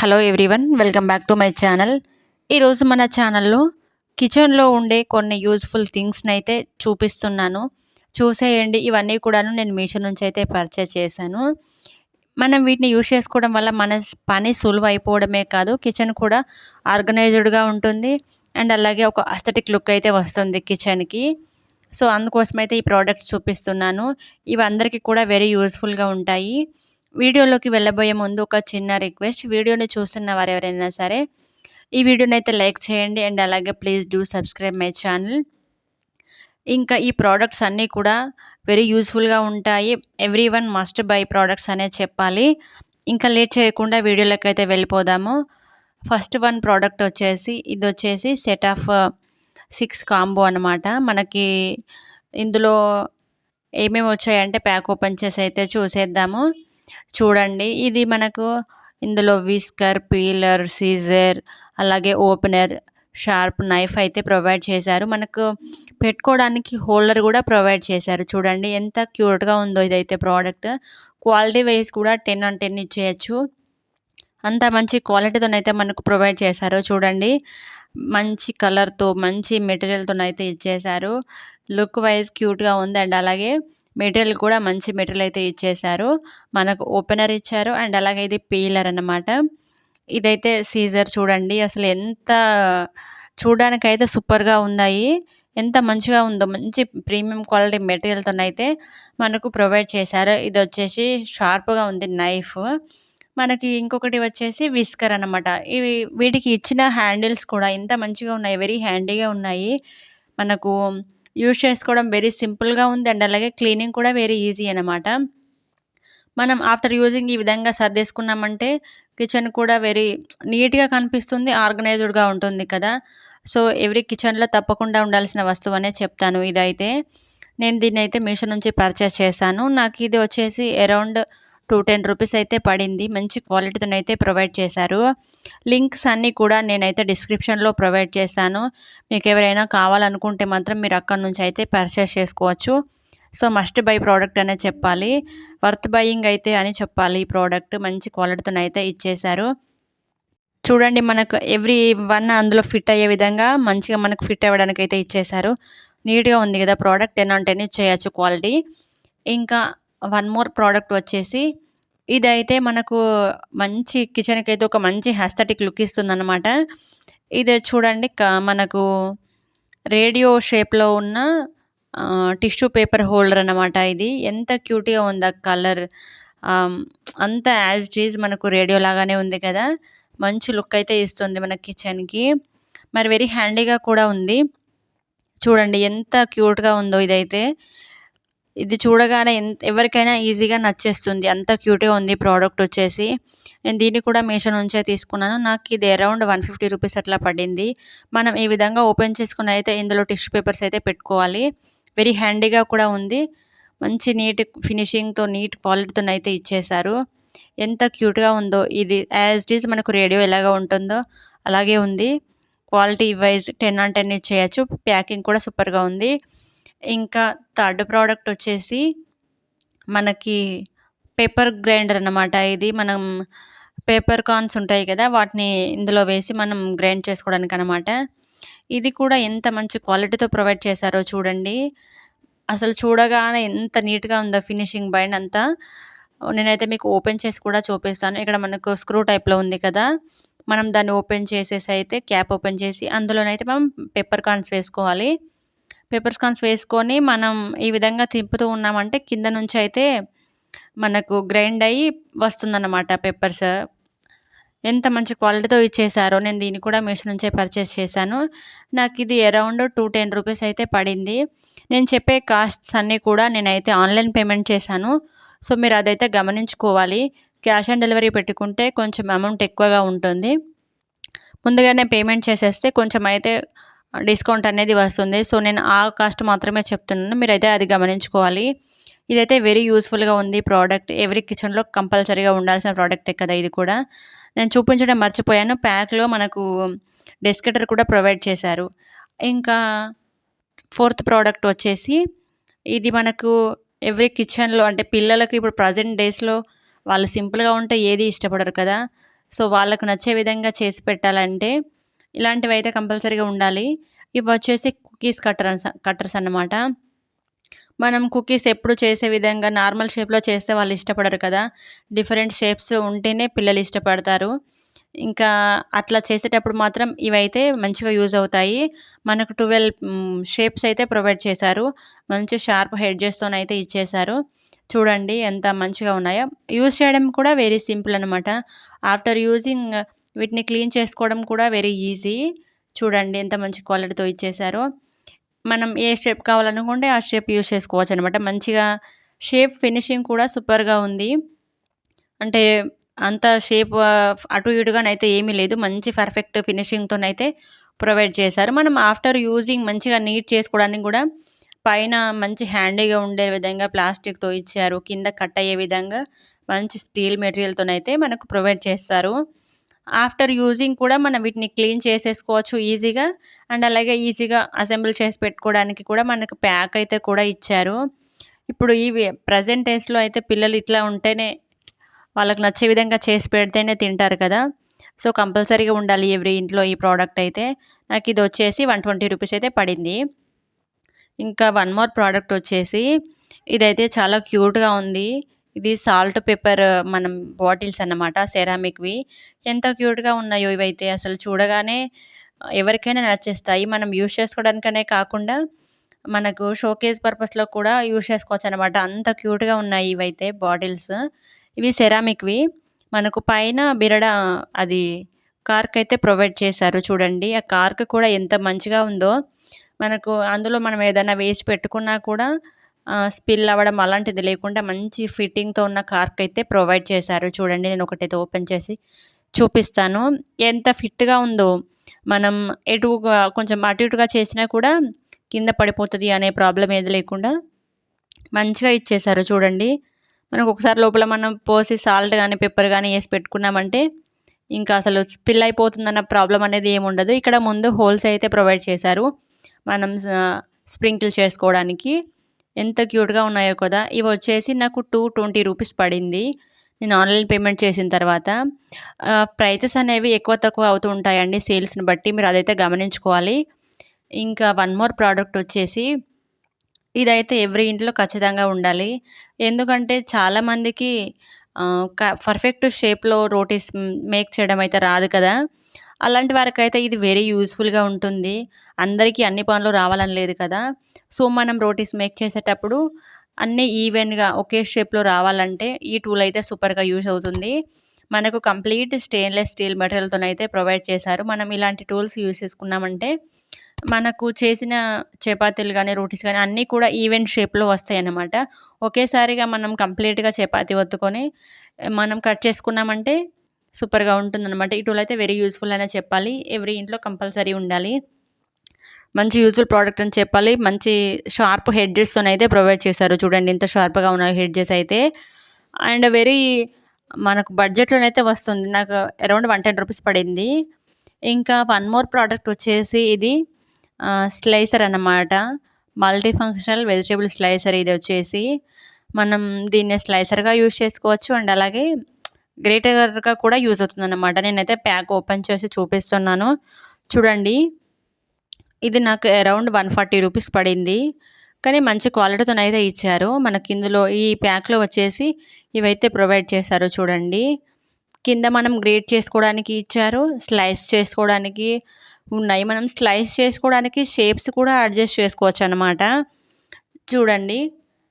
Hello everyone, welcome back to my channel. ఈరోజు మన ఛానల్లో కిచెన్లో ఉండే కొన్ని యూజ్ఫుల్ థింగ్స్ని అయితే చూపిస్తున్నాను. చూసేయండి. ఇవన్నీ కూడాను నేను మీషో నుంచి అయితే పర్చేస్ చేశాను. మనం వీటిని యూజ్ చేసుకోవడం వల్ల మన పని సులువు అయిపోవడమే కాదు, కిచెన్ కూడా ఆర్గనైజ్డ్గా ఉంటుంది. అండ్ అలాగే ఒక అస్థెటిక్ లుక్ అయితే వస్తుంది కిచెన్కి. సో అందుకోసమైతే ఈ ప్రోడక్ట్స్ చూపిస్తున్నాను. ఇవి అందరికీ కూడా వెరీ యూజ్ఫుల్గా ఉంటాయి. వీడియోలోకి వెళ్ళబోయే ముందు ఒక చిన్న రిక్వెస్ట్. వీడియోని చూస్తున్న వారు ఎవరైనా సరే ఈ వీడియోని అయితే లైక్ చేయండి. అండ్ అలాగే please do subscribe my channel. ఇంకా ఈ ప్రోడక్ట్స్ అన్నీ కూడా వెరీ యూజ్ఫుల్గా ఉంటాయి. ఎవ్రీవన్ మస్ట్ బై ప్రోడక్ట్స్ అనే చెప్పాలి. ఇంకా లేట్ చేయకుండా వీడియోలోకి అయితే వెళ్ళిపోదాము. ఫస్ట్ వన్ ప్రోడక్ట్ వచ్చేసి ఇది వచ్చేసి సెట్ ఆఫ్ 6 కాంబో అనమాట. మనకి ఇందులో ఏమేమి వచ్చాయంటే ప్యాక్ ఓపెన్ చేసి అయితే చూసేద్దాము. చూడండి, ఇది మనకు ఇందులో విస్కర్, పీలర్, సీజర్, అలాగే ఓపెనర్, షార్ప్ నైఫ్ అయితే ప్రొవైడ్ చేశారు. మనకు పెట్టుకోవడానికి హోల్డర్ కూడా ప్రొవైడ్ చేశారు. చూడండి ఎంత క్యూట్గా ఉందో ఇదైతే ప్రోడక్ట్. క్వాలిటీ వైజ్ కూడా 10 on 10 ఇచ్చేయచ్చు. అంత మంచి క్వాలిటీతోనైతే మనకు ప్రొవైడ్ చేశారు. చూడండి, మంచి కలర్తో మంచి మెటీరియల్తోనైతే ఇచ్చేశారు. లుక్ వైజ్ క్యూట్గా ఉంది. అండ్ అలాగే మెటీరియల్ కూడా మంచి మెటీరియల్ అయితే ఇచ్చేశారు. మనకు ఓపెనర్ ఇచ్చారు. అండ్ అలాగే ఇది పీలర్ అన్నమాట. ఇదైతే సీజర్. చూడండి అసలు ఎంత చూడడానికైతే సూపర్గా ఉన్నాయి. ఎంత మంచిగా ఉందో, మంచి ప్రీమియం క్వాలిటీ మెటీరియల్తోనైతే మనకు ప్రొవైడ్ చేశారు. ఇది వచ్చేసి షార్ప్గా ఉంది నైఫ్. మనకి ఇంకొకటి వచ్చేసి విస్కర్ అనమాట. వీటికి ఇచ్చిన హ్యాండిల్స్ కూడా ఎంత మంచిగా ఉన్నాయి, వెరీ హ్యాండీగా ఉన్నాయి. మనకు యూజ్ చేసుకోవడం వెరీ సింపుల్గా ఉంది. అండ్ అలాగే క్లీనింగ్ కూడా వెరీ ఈజీ అనమాట. మనం ఆఫ్టర్ యూజింగ్ ఈ విధంగా సర్దేసుకున్నామంటే కిచెన్ కూడా వెరీ నీట్గా కనిపిస్తుంది, ఆర్గనైజ్డ్గా ఉంటుంది కదా. సో ఎవ్రీ కిచెన్లో తప్పకుండా ఉండాల్సిన వస్తువు అనే చెప్తాను ఇదైతే. నేను దీన్ని అయితే మీషో నుంచి పర్చేస్ చేశాను. నాకు ఇది వచ్చేసి అరౌండ్ 210 రూపీస్ అయితే పడింది. మంచి క్వాలిటీతోనైతే ప్రొవైడ్ చేశారు. లింక్స్ అన్నీ కూడా నేనైతే డిస్క్రిప్షన్లో ప్రొవైడ్ చేశాను. మీకు ఎవరైనా కావాలనుకుంటే మాత్రం మీరు అక్కడ నుంచి అయితే పర్చేస్ చేసుకోవచ్చు. సో మస్ట్ బై ప్రోడక్ట్ అనే చెప్పాలి. వర్త్ బయింగ్ అయితే అని చెప్పాలి. ఈ ప్రోడక్ట్ మంచి క్వాలిటీతోనైతే ఇచ్చేశారు. చూడండి, మనకు ఎవ్రీ వన్ అందులో ఫిట్ అయ్యే విధంగా మంచిగా మనకు ఫిట్ అవ్వడానికి అయితే ఇచ్చేశారు. నీట్గా ఉంది కదా ప్రోడక్ట్. 10 on 10 ఇచ్చేయచ్చు క్వాలిటీ. ఇంకా వన్ మోర్ ప్రోడక్ట్ వచ్చేసి ఇదైతే మనకు మంచి కిచెన్కి అయితే ఒక మంచి అస్థెటిక్ లుక్ ఇస్తుందన్నమాట. ఇది చూడండి, మనకు రేడియో షేప్లో ఉన్న టిష్యూ పేపర్ హోల్డర్ అన్నమాట. ఇది ఎంత క్యూట్గా ఉంది. ఆ కలర్ అంతా యాజ్ ఇట్ ఈజ్ మనకు రేడియో లాగానే ఉంది కదా. మంచి లుక్ అయితే ఇస్తుంది మన కిచెన్కి. మరి వెరీ హ్యాండీగా కూడా ఉంది. చూడండి ఎంత క్యూట్గా ఉందో ఇదైతే. ఇది చూడగానే ఎవరికైనా ఈజీగా నచ్చేస్తుంది. అంత క్యూట్గా ఉంది ప్రోడక్ట్ వచ్చేసి. నేను దీన్ని కూడా మీషో నుంచే తీసుకున్నాను. నాకు ఇది అరౌండ్ 150 రూపీస్ అట్లా పడింది. మనం ఈ విధంగా ఓపెన్ చేసుకుని అయితే ఇందులో టిష్యూ పేపర్స్ అయితే పెట్టుకోవాలి. వెరీ హ్యాండీగా కూడా ఉంది. మంచి నీట్ ఫినిషింగ్తో, నీట్ క్వాలిటీతోనైతే ఇచ్చేశారు. ఎంత క్యూట్గా ఉందో ఇది. యాజ్ ఇట్ ఈజ్ మనకు రేడియో ఎలాగా ఉంటుందో అలాగే ఉంది. Quality wise 10 on 10 ఇచ్చేయచ్చు. ప్యాకింగ్ కూడా సూపర్గా ఉంది. ఇంకా థర్డ్ ప్రోడక్ట్ వచ్చేసి మనకి పేపర్ గ్రైండర్ అన్నమాట. ఇది మనం పేపర్ కార్న్స్ ఉంటాయి కదా, వాటిని ఇందులో వేసి మనం గ్రైండ్ చేసుకోవడానికి అనమాట. ఇది కూడా ఎంత మంచి క్వాలిటీతో ప్రొవైడ్ చేశారో చూడండి. అసలు చూడగానే ఎంత నీట్గా ఉందో ఫినిషింగ్ బైండ్ అంతా. నేనైతే మీకు ఓపెన్ చేసి కూడా చూపిస్తాను. ఇక్కడ మనకు స్క్రూ టైప్లో ఉంది కదా, మనం దాన్ని ఓపెన్ చేసేసి అయితే క్యాప్ ఓపెన్ చేసి అందులోనైతే మనం పేపర్ కార్న్స్ వేసుకోవాలి. పేపర్ కార్న్స్ వేసుకొని మనం ఈ విధంగా తిప్పుతూ ఉన్నామంటే కింద నుంచి అయితే మనకు గ్రైండ్ అయ్యి వస్తుందన్నమాట పేపర్స్. ఎంత మంచి క్వాలిటీతో ఇచ్చేసారో. నేను దీన్ని కూడా మీషో నుంచే పర్చేస్ చేశాను. నాకు ఇది అరౌండ్ 210 రూపీస్ అయితే పడింది. నేను చెప్పే కాస్ట్స్ అన్నీ కూడా నేనైతే ఆన్లైన్ పేమెంట్ చేశాను. సో మీరు అదైతే గమనించుకోవాలి. క్యాష్ ఆన్ డెలివరీ పెట్టుకుంటే కొంచెం అమౌంట్ ఎక్కువగా ఉంటుంది. ముందుగానే పేమెంట్ చేసేస్తే కొంచెం అయితే డిస్కౌంట్ అనేది వస్తుంది. సో నేను ఆ కాస్ట్ మాత్రమే చెప్తున్నాను, మీరైతే అది గమనించుకోవాలి. ఇదైతే వెరీ యూస్ఫుల్గా ఉంది ప్రోడక్ట్. ఎవరీ కిచెన్లో కంపల్సరీగా ఉండాల్సిన ప్రోడక్టే కదా ఇది కూడా. నేను చూపించడం మర్చిపోయాను, ప్యాక్లో మనకు డెస్కెటర్ కూడా ప్రొవైడ్ చేశారు. ఇంకా ఫోర్త్ ప్రోడక్ట్ వచ్చేసి ఇది మనకు ఎవ్రీ కిచెన్లో, అంటే పిల్లలకి ఇప్పుడు ప్రజెంట్ డేస్లో వాళ్ళు సింపుల్గా ఉంటే ఏది ఇష్టపడరు కదా. సో, వాళ్ళకు నచ్చే విధంగా చేసి పెట్టాలంటే ఇలాంటివైతే కంపల్సరీగా ఉండాలి. ఇవొచ్చేసి కుకీస్ కట్టర్స్ అన్నమాట. మనం కుకీస్ ఎప్పుడు చేసే విధంగా నార్మల్ షేప్‌లో చేస్తే వాళ్ళు ఇష్టపడరు కదా! డిఫరెంట్ షేప్స్ ఉంటేనే పిల్లలు ఇష్టపడతారు. ఇంకా అట్లా చేసేటప్పుడు మాత్రం ఇవైతే మంచిగా యూజ్ అవుతాయి. మనకు 12 షేప్స్ అయితే ప్రొవైడ్ చేశారు. మంచి షార్ప్ ఎడ్జెస్‌తోనైతే ఇచ్చేశారు. చూడండి ఎంత మంచిగా ఉన్నాయో. యూజ్ చేయడం కూడా వెరీ సింపుల్ అనమాట. ఆఫ్టర్ యూజింగ్ వీటిని క్లీన్ చేసుకోవడం కూడా వెరీ ఈజీ. చూడండి ఎంత మంచి క్వాలిటీతో ఇచ్చేశారో. మనం ఏ షేప్ కావాలనుకుంటే ఆ షేప్ యూజ్ చేసుకోవచ్చనమాట. మంచిగా షేప్ ఫినిషింగ్ కూడా సూపర్‌గా ఉంది. అంటే అంత షేప్ అటు ఇటుగానైతే ఏమీ లేదు. మంచి పర్ఫెక్ట్ ఫినిషింగ్‌తోనైతే ప్రొవైడ్ చేశారు. మనం ఆఫ్టర్ యూజింగ్ మంచిగా నీట్ చేసుకోవడానికి గూడా పైన మంచి హ్యాండీగా ఉండే విధంగా ప్లాస్టిక్‌తో ఇచ్చారు. కింద కట్ అయ్యే విధంగా మంచి స్టీల్ మెటీరియల్‌తోనైతే మనకు ప్రొవైడ్ చేస్తారు. ఆఫ్టర్ యూజింగ్ కూడా మనం వీటిని క్లీన్ చేసేసుకోవచ్చు ఈజీగా. అండ్ అలాగే ఈజీగా అసెంబుల్ చేసి పెట్టుకోవడానికి కూడా మనకు ప్యాక్ అయితే కూడా ఇచ్చారు. ఇప్పుడు ఇవి ప్రెజెంట్ డేస్‌లో అయితే పిల్లలు ఇట్లా ఉంటేనే వాళ్ళకి నచ్చే విధంగా చేసి పెడితేనే తింటారు కదా! సో, కంపల్సరీగా ఉండాలి ఎవరి ఇంట్లో ఈ ప్రోడక్ట్ అయితే. నాకిదొచ్చేసి 120 రూపీస్ అయితే పడింది. ఇంకా వన్ మోర్ ప్రోడక్ట్ వచ్చేసి ఇదైతే చాలా క్యూట్‌గా ఉంది. ఇది సాల్ట్, పెప్పర్ మనం బాటిల్స్ అన్నమాట సెరామిక్‌వి. ఎంత క్యూట్‌గా ఉన్నాయో ఇవైతే అసలు చూడగానే ఎవరికైనా నచ్చేస్తాయి. మనం యూజ్ చేసుకోవడానికనే కాకుండా మనకు షోకేస్ పర్పస్‌లో కూడా యూజ్ చేసుకోవచ్చనమాట. అంత క్యూట్‌గా ఉన్నాయి ఇవైతే బాటిల్స్. ఇవి సెరామిక్‌వి. మనకు పైన బిరడ అది కార్క్ అయితే ప్రొవైడ్ చేశారు చూడండి. ఆ కార్క్ కూడా ఎంత మంచిగా ఉందో. మనకు అందులో మనం ఏదైనా వేసి పెట్టుకున్నా కూడా స్పిల్ అవ్వడం అలాంటిది లేకుండా మంచి ఫిట్టింగ్‌తో ఉన్న కార్క్ అయితే ప్రొవైడ్ చేశారు. చూడండి నేను ఒకటైతే ఓపెన్ చేసి చూపిస్తాను. ఎంత ఫిట్‌గా ఉందో. మనం కొంచెం అటు ఇటుగా చేసినా కూడా కింద పడిపోతది అనే ప్రాబ్లమ్ ఏది లేకుండా మంచిగా ఇచ్చేశారు చూడండి. మనకు ఒకసారి లోపల మనం పోసి సాల్ట్ గాని, పెప్పర్ గాని ఏసి పెట్టుకున్నామంటే ఇంకా అసలు స్పిల్ అయిపోతుందన్న ప్రాబ్లమ్ అనేది ఏముండదు. ఇక్కడ ముందు హోల్స్ అయితే ప్రొవైడ్ చేశారు. మనం స్ప్రింకిల్ చేసుకోవడానికి. ఎంత క్యూట్‌గా ఉన్నాయో కదా! ఇవొచ్చేసి నాకు 220 రూపీస్ పడింది. నేను ఆన్‌లైన్ పేమెంట్ చేసిన తర్వాత. ప్రైజెస్ అనేవి ఎక్కువ తక్కువ అవుతూ ఉంటాయండి సేల్స్‌ని బట్టి. మీరు అదైతే గమనించుకోవాలి. ఇంకా వన్ మోర్ ప్రోడక్ట్ వచ్చేసి ఇదైతే ఎవరి ఇంట్లో ఖచ్చితంగా ఉండాలి. ఎందుకంటే చాలామందికి పర్ఫెక్ట్ షేప్‌లో రోటీస్ మేక్ చేయడం అయితే రాదు కదా! అలాంటి వారికైతే ఇది వెరీ యూజ్‌ఫుల్‌గా ఉంటుంది. అందరికీ అన్ని పనులు రావాలని లేదు కదా! సో, మనం రోటీస్ మేక్ చేసేటప్పుడు అన్నీ ఈవెన్‌గా ఒకే షేప్‌లో రావాలంటే ఈ టూల్ అయితే సూపర్‌గా యూజ్ అవుతుంది. మనకు కంప్లీట్ స్టెయిన్‌లెస్ స్టీల్ మెటీరియల్‌తోనైతే ప్రొవైడ్ చేశారు. మనం ఇలాంటి టూల్స్ యూజ్ చేసుకున్నామంటే మనకు చేసిన చపాతీలు గానీ, రోటీస్ గానీ అన్నీ కూడా ఈవెన్ షేప్‌లో వస్తాయన్నమాట. ఒకేసారిగా మనం కంప్లీట్‌గా చపాతీ ఒత్తుకొని మనం కట్ చేసుకున్నామంటే సూపర్‌గా ఉంటుందనమాట. ఈ టూల్ అయితే వెరీ యూజ్‌ఫుల్ అనే చెప్పాలి. ఎవరి ఇంట్లో కంపల్సరీ ఉండాలి. మంచి యూజ్‌ఫుల్ ప్రోడక్ట్ అని చెప్పాలి. మంచి షార్ప్ హెడ్జెస్‌తోనైతే ప్రొవైడ్ చేశారు. చూడండి ఎంత షార్ప్‌గా ఉన్నాయి హెడ్జెస్ అయితే. అండ్ వెరీ మనకు బడ్జెట్‌లోనైతే వస్తుంది. నాకు అరౌండ్ 110 రూపీస్ పడింది. ఇంకా వన్ మోర్ ప్రోడక్ట్ వచ్చేసి ఇది స్లైసర్ అన్నమాట. మల్టీ ఫంక్షనల్ వెజిటబుల్ స్లైసర్ ఇదొచ్చేసి. మనం దీన్ని స్లైసర్‌గా యూజ్ చేసుకోవచ్చు. అండ్ అలాగే గ్రేటర్‌గా కూడా యూజ్ అవుతుందన్నమాట. నేనైతే ప్యాక్ ఓపెన్ చేసి చూపిస్తున్నాను. చూడండి. ఇది నాకు అరౌండ్ 140 రూపీస్ పడింది. కానీ మంచి క్వాలిటీతోనైతే ఇచ్చారు. మనకిందులో ఈ ప్యాక్‌లో వచ్చేసి ఇవైతే ప్రొవైడ్ చేశారు చూడండి. కింద మనం గ్రేట్ చేసుకోవడానికి ఇచ్చారు. స్లైస్ చేసుకోవడానికి ఉన్నాయి. మనం స్లైస్ చేసుకోవడానికి షేప్స్ కూడా అడ్జస్ట్ చేసుకోవచ్చనమాట. చూడండి.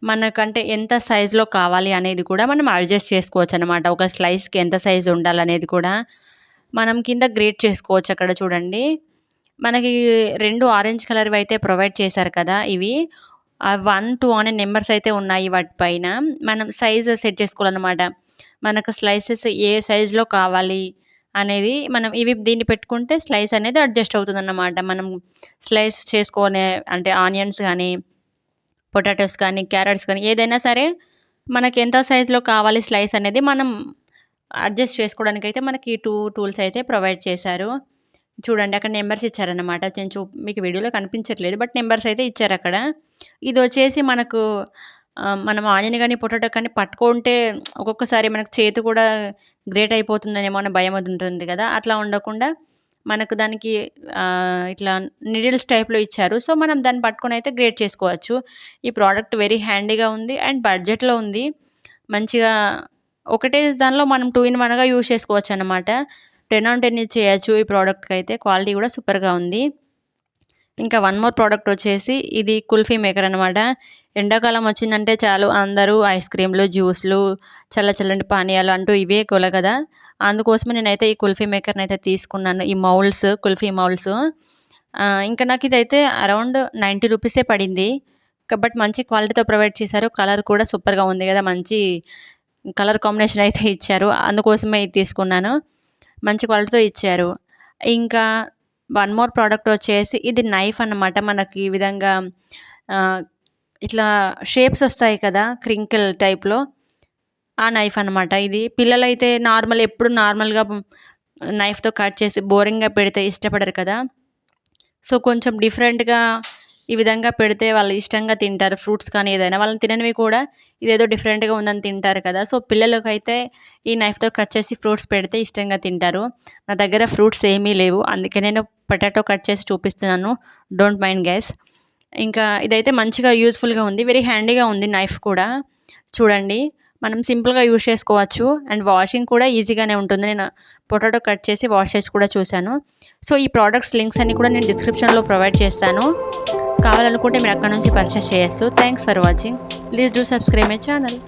మనకంటే ఎంత సైజులో కావాలి అనేది కూడా మనం అడ్జస్ట్ చేసుకోవచ్చనమాట. ఒక స్లైస్‌కి ఎంత సైజ్ ఉండాలనేది కూడా. మనం కింద గ్రేట్ చేసుకోవచ్చు అక్కడ చూడండి. మనకి 2 ఆరెంజ్ కలర్‌వి అయితే ప్రొవైడ్ చేశారు కదా! ఇవి 1, 2 అనే నంబర్స్ అయితే ఉన్నాయి వాటి పైన. మనం సైజ్ సెట్ చేసుకోవాలనమాట. మనకు స్లైసెస్ ఏ సైజులో కావాలి అనేది మనం దీన్ని పెట్టుకుంటే స్లైస్ అనేది అడ్జస్ట్ అవుతుందన్నమాట. మనం స్లైస్ చేసుకునే అంటే ఆనియన్స్ గానీ, పొటాటోస్ కానీ, క్యారట్స్ కానీ ఏదైనా సరే మనకెంత సైజులో కావాలి స్లైస్ అనేది మనం అడ్జస్ట్ చేసుకోవడానికైతే మనకి 2 టూల్స్ అయితే ప్రొవైడ్ చేశారు. చూడండి అక్కడ నంబర్స్ ఇచ్చారన్నమాట. నేను మీకు వీడియోలో కనిపించట్లేదు. బట్ నంబర్స్ అయితే ఇచ్చారక్కడ. ఇదొచ్చేసి మనకు మనం ఆనియన్ గానీ, పొటాటో కానీ పట్టుకుంటే ఒక్కొక్కసారి మనకు చేతి కూడా గ్రేట్ అయిపోతుందనేమో అనే భయం అది ఉంటుంది కదా! అట్లా ఉండకుండా మనకు దానికి ఇట్లా నీడిల్స్ టైప్‌లో ఇచ్చారు. సో, మనం దాన్ని పట్టుకొనైతే గ్రేట్ చేసుకోవచ్చు. ఈ ప్రోడక్ట్ వెరీ హ్యాండీగా ఉంది అండ్ బడ్జెట్‌లో ఉంది. మంచిగా ఒకటే దానిలో మనం 2 ఇన్ 1గా యూజ్ చేసుకోవచ్చనమాట. 10 ఆన్ 10 చేయొచ్చు ఈ ప్రోడక్ట్‌కైతే. క్వాలిటీ కూడా సూపర్‌గా ఉంది. ఇంకా వన్ మోర్ ప్రోడక్ట్ వచ్చేసి ఇది కుల్ఫీ మేకర్ అనమాట. ఎండాకాలం వచ్చిందంటే చాలు అందరూ ఐస్ క్రీమ్‌లు, జ్యూస్‌లు, చల్లటి పానీయాలు అంటూ ఇవే గోల కదా! అందుకోసమే నేనైతే ఈ కుల్ఫీ మేకర్‌నైతే తీసుకున్నాను. ఈ మౌల్డ్స్, కుల్ఫీ మౌల్డ్స్. ఇంకా నాకిదైతే అరౌండ్ 90 రూపీసే పడింది. బట్ మంచి క్వాలిటీతో ప్రొవైడ్ చేశారు. కలర్ కూడా సూపర్‌గా ఉంది కదా! మంచి కలర్ కాంబినేషన్ అయితే ఇచ్చారు. అందుకోసమే ఇది తీసుకున్నాను. మంచి క్వాలిటీతో ఇచ్చారు. ఇంకా వన్ మోర్ ప్రోడక్ట్ వచ్చేసి ఇది నైఫ్ అన్నమాట. మనకి ఈ విధంగా ఆహ్, ఇట్లా షేప్స్ వస్తాయి కదా! క్రింకిల్ టైప్‌లో. ఆ నైఫ్ అన్నమాట ఇది. పిల్లలైతే ఎప్పుడు నార్మల్‌గా నైఫ్‌తో కట్ చేసి బోరింగ్‌గా పెడితే ఇష్టపడరు కదా! సో, కొంచెం డిఫరెంట్‌గా ఈ విధంగా పెడితే వాళ్ళు ఇష్టంగా తింటారు. ఫ్రూట్స్ కానీ ఏదైనా. వాళ్ళని తిననివి కూడా ఇదేదో డిఫరెంట్‌గా ఉందని తింటారు కదా! సో, పిల్లలకైతే ఈ నైఫ్‌తో కట్ చేసి ఫ్రూట్స్ పెడితే ఇష్టంగా తింటారు. నా దగ్గర ఫ్రూట్స్ ఏమీ లేవు. అందుకే నేను పొటాటో కట్ చేసి చూపిస్తున్నాను. Don't mind guys. ఇంకా ఇదైతే మంచిగా యూజ్‌ఫుల్‌గా ఉంది. వెరీ హ్యాండీగా ఉంది నైఫ్ కూడా. చూడండి. మనం సింపుల్‌గా యూజ్ చేసుకోవచ్చు. అండ్ వాషింగ్ కూడా ఈజీగానే ఉంటుంది. నేను పొటాటో కట్ చేసి వాష్ చేసి కూడా చూశాను. సో, ఈ ప్రొడక్ట్స్ లింక్స్ అన్నీ కూడా నేను డిస్క్రిప్షన్‌లో ప్రొవైడ్ చేస్తాను. కావాలనుకుంటే మీరు అక్కడ నుంచి పర్చేస్ చేయొచ్చు. Thanks for watching. Please do subscribe my channel.